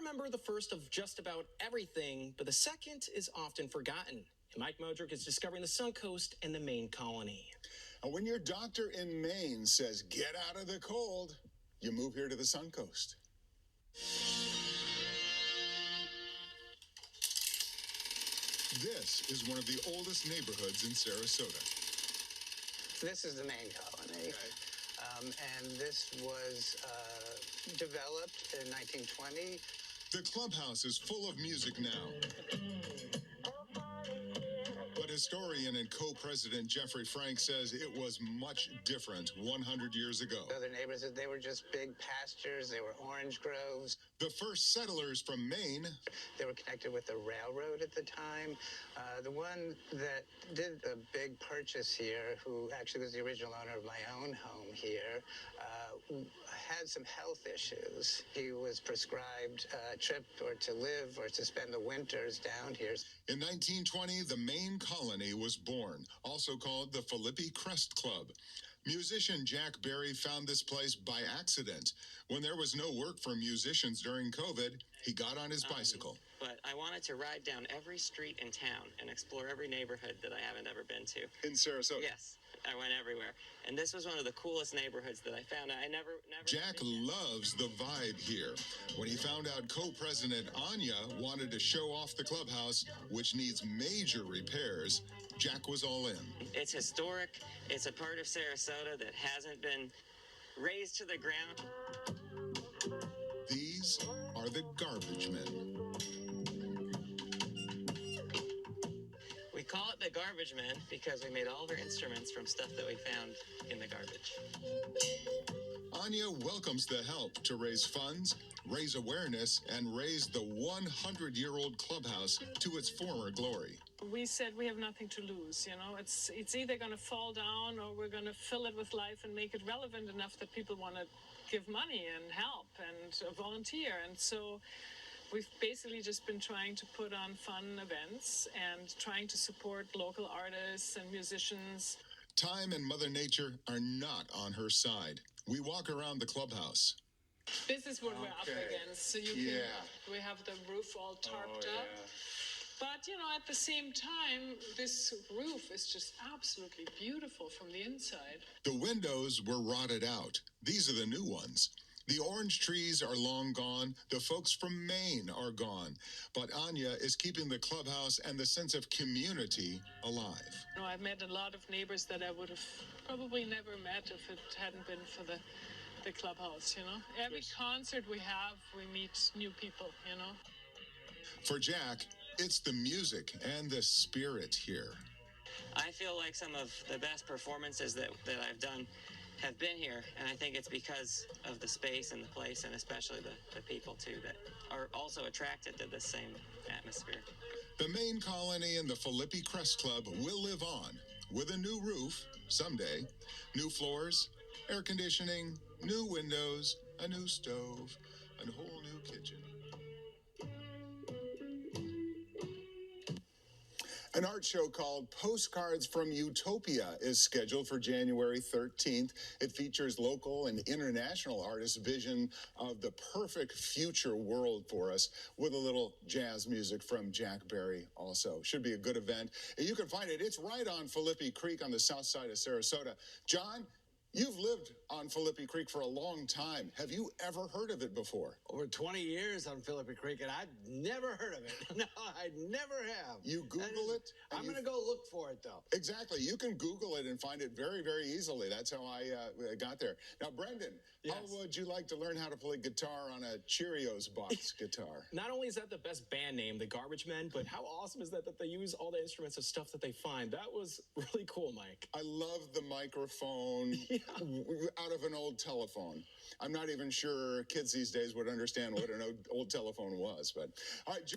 remember the first of just about everything, but the second is often forgotten. And Mike Modrick is discovering the Suncoast and the Maine Colony. And when your doctor in Maine says, get out of the cold, you move here to the Suncoast. This is one of the oldest neighborhoods in Sarasota. This is the Maine Colony. Okay. And this was developed in 1920. The clubhouse is full of music now. But historian and co-president Jeffrey Frank says it was much different 100 years ago. Other neighbors, they were just big pastures. They were orange groves. The first settlers from Maine. They were connected with the railroad at the time. The one that did the big purchase here, who actually was the original owner of my own home here, had some health issues. He was prescribed a trip or to live or to spend the winters down here. In 1920, the Maine Colony was born, also called the Philippi Crest Club. Musician Jack Berry found this place by accident. When there was no work for musicians during COVID, he got on his bicycle. But I wanted to ride down every street in town and explore every neighborhood that I haven't ever been to. In Sarasota? Yes, I went everywhere. And this was one of the coolest neighborhoods that I found. I never Jack loves the vibe here. When he found out co-president Anya wanted to show off the clubhouse, which needs major repairs, Jack was all in. It's historic. It's a part of Sarasota that hasn't been razed to the ground. These are the garbage men. We call it the garbage men because we made all of our instruments from stuff that we found in the garbage. Anya welcomes the help to raise funds, raise awareness, and raise the 100-year-old clubhouse to its former glory. We said we have nothing to lose, you know. It's either going to fall down or we're going to fill it with life and make it relevant enough that people want to give money and help and volunteer. And so we've basically just been trying to put on fun events and trying to support local artists and musicians. Time and Mother Nature are not on her side. We walk around the clubhouse. This is what we're up against. So we have the roof all tarped up. But, you know, at the same time, this roof is just absolutely beautiful from the inside. The windows were rotted out. These are the new ones. The orange trees are long gone. The folks from Maine are gone. But Anya is keeping the clubhouse and the sense of community alive. You know, I've met a lot of neighbors that I would have probably never met if it hadn't been for the clubhouse, you know. Every concert we have, we meet new people, you know. For Jack, it's the music and the spirit here. I feel like some of the best performances that I've done have been here, and I think it's because of the space and the place, and especially the people, too, that are also attracted to this same atmosphere. The Maine Colony and the Philippi Crest Club will live on, with a new roof, someday, new floors, air conditioning, new windows, a new stove, and a whole new kitchen. An art show called Postcards from Utopia is scheduled for January 13th. It features local and international artists' vision of the perfect future world for us, with a little jazz music from Jack Berry also. Should be a good event. You can find it. It's right on Philippi Creek on the south side of Sarasota. John, you've lived on Philippi Creek for a long time. Have you ever heard of it before? Over 20 years on Philippi Creek, and I'd never heard of it. No, I never have. You Google it? I'm going to go look for it, though. Exactly. You can Google it and find it very, very easily. That's how I got there. Now, Brendan, how would you like to learn how to play guitar on a Cheerios box guitar? Not only is that the best band name, the Garbage Men, but how awesome is that they use all the instruments of stuff that they find? That was really cool, Mike. I love the microphone out of an old telephone. I'm not even sure kids these days would understand what an old telephone was, but all right.